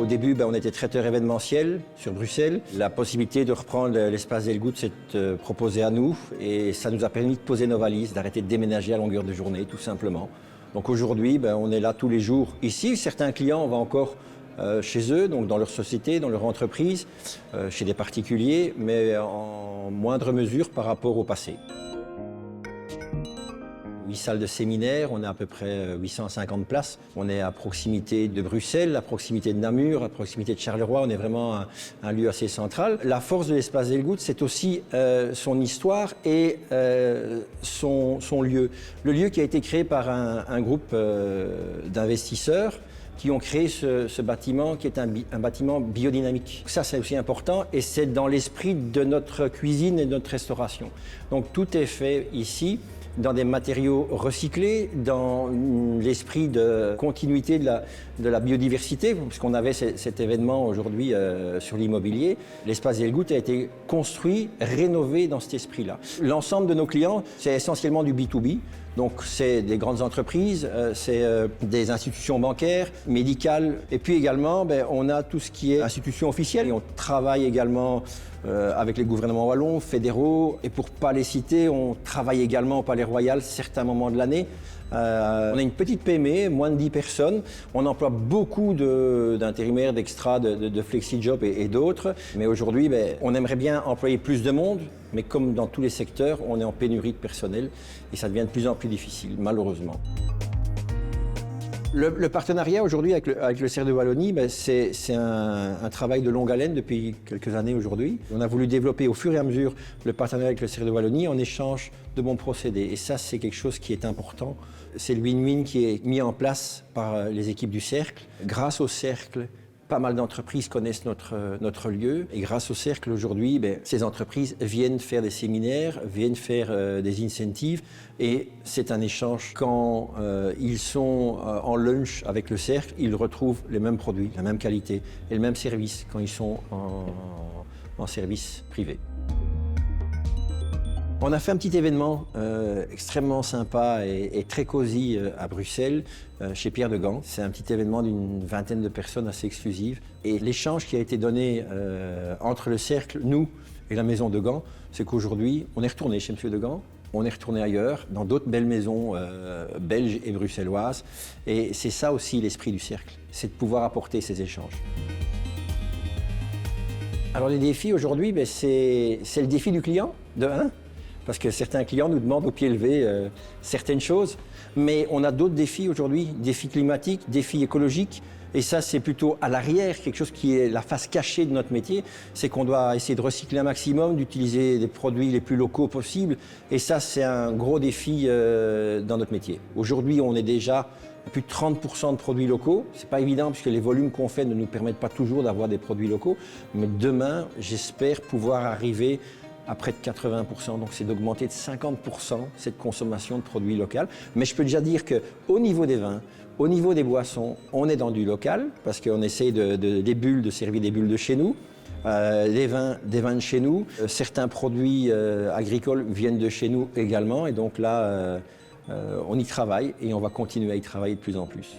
Au début, on était traiteur événementiel sur Bruxelles. La possibilité de reprendre l'espace Delgout s'est proposée à nous et ça nous a permis de poser nos valises, d'arrêter de déménager à longueur de journée, tout simplement. Donc aujourd'hui, on est là tous les jours ici. Certains clients, on va encore chez eux, donc dans leur société, dans leur entreprise, chez des particuliers, mais en moindre mesure par rapport au passé. 8 salles de séminaire, on a à peu près 850 places. On est à proximité de Bruxelles, à proximité de Namur, à proximité de Charleroi. On est vraiment un lieu assez central. La force de l'espace Delgout, c'est aussi son histoire et son lieu. Le lieu qui a été créé par un groupe d'investisseurs qui ont créé ce bâtiment qui est un bâtiment biodynamique. Ça, c'est aussi important et c'est dans l'esprit de notre cuisine et de notre restauration. Donc tout est fait ici dans des matériaux recyclés, dans l'esprit de continuité de la biodiversité, puisqu'on avait cet événement aujourd'hui sur l'immobilier. L'espace Delgout a été construit, rénové dans cet esprit-là. L'ensemble de nos clients, c'est essentiellement du B2B. Donc c'est des grandes entreprises, c'est des institutions bancaires, médicales, et puis également on a tout ce qui est institutions officielles. Et on travaille également avec les gouvernements wallons, fédéraux, et pour ne pas les citer, on travaille également au Palais Royal certains moments de l'année. On a une petite PME, moins de 10 personnes. On emploie beaucoup d'intérimaires, d'extras, de flexi-job et d'autres. Mais aujourd'hui, on aimerait bien employer plus de monde. Mais comme dans tous les secteurs, on est en pénurie de personnel et ça devient de plus en plus difficile, malheureusement. Le partenariat aujourd'hui avec le CERF de Wallonie, c'est un travail de longue haleine depuis quelques années aujourd'hui. On a voulu développer au fur et à mesure le partenariat avec le CERF de Wallonie en échange de bons procédés. Et ça, c'est quelque chose qui est important. C'est le win-win qui est mis en place par les équipes du Cercle. Grâce au Cercle, pas mal d'entreprises connaissent notre lieu et grâce au Cercle aujourd'hui, ces entreprises viennent faire des séminaires, viennent faire des incentives et c'est un échange. Quand ils sont en lunch avec le Cercle, ils retrouvent les mêmes produits, la même qualité et le même service quand ils sont en service privé. On a fait un petit événement extrêmement sympa et très cosy à Bruxelles, chez Pierre de Gand. C'est un petit événement d'une vingtaine de personnes assez exclusive. Et l'échange qui a été donné entre le Cercle, nous et la maison de Gand, c'est qu'aujourd'hui, on est retourné chez M. de Gand, on est retourné ailleurs, dans d'autres belles maisons belges et bruxelloises. Et c'est ça aussi l'esprit du Cercle, c'est de pouvoir apporter ces échanges. Alors les défis aujourd'hui, c'est le défi du client, de 1. Parce que certains clients nous demandent au pied levé certaines choses. Mais on a d'autres défis aujourd'hui, défis climatiques, défis écologiques. Et ça, c'est plutôt à l'arrière, quelque chose qui est la face cachée de notre métier. C'est qu'on doit essayer de recycler un maximum, d'utiliser des produits les plus locaux possibles. Et ça, c'est un gros défi dans notre métier. Aujourd'hui, on est déjà à plus de 30% de produits locaux. C'est pas évident puisque les volumes qu'on fait ne nous permettent pas toujours d'avoir des produits locaux. Mais demain, j'espère pouvoir arriver à près de 80%, donc c'est d'augmenter de 50% cette consommation de produits locaux. Mais je peux déjà dire qu'au niveau des vins, au niveau des boissons, on est dans du local, parce qu'on essaie de servir des bulles de chez nous, des vins de chez nous. Certains produits agricoles viennent de chez nous également, et donc là, on y travaille et on va continuer à y travailler de plus en plus.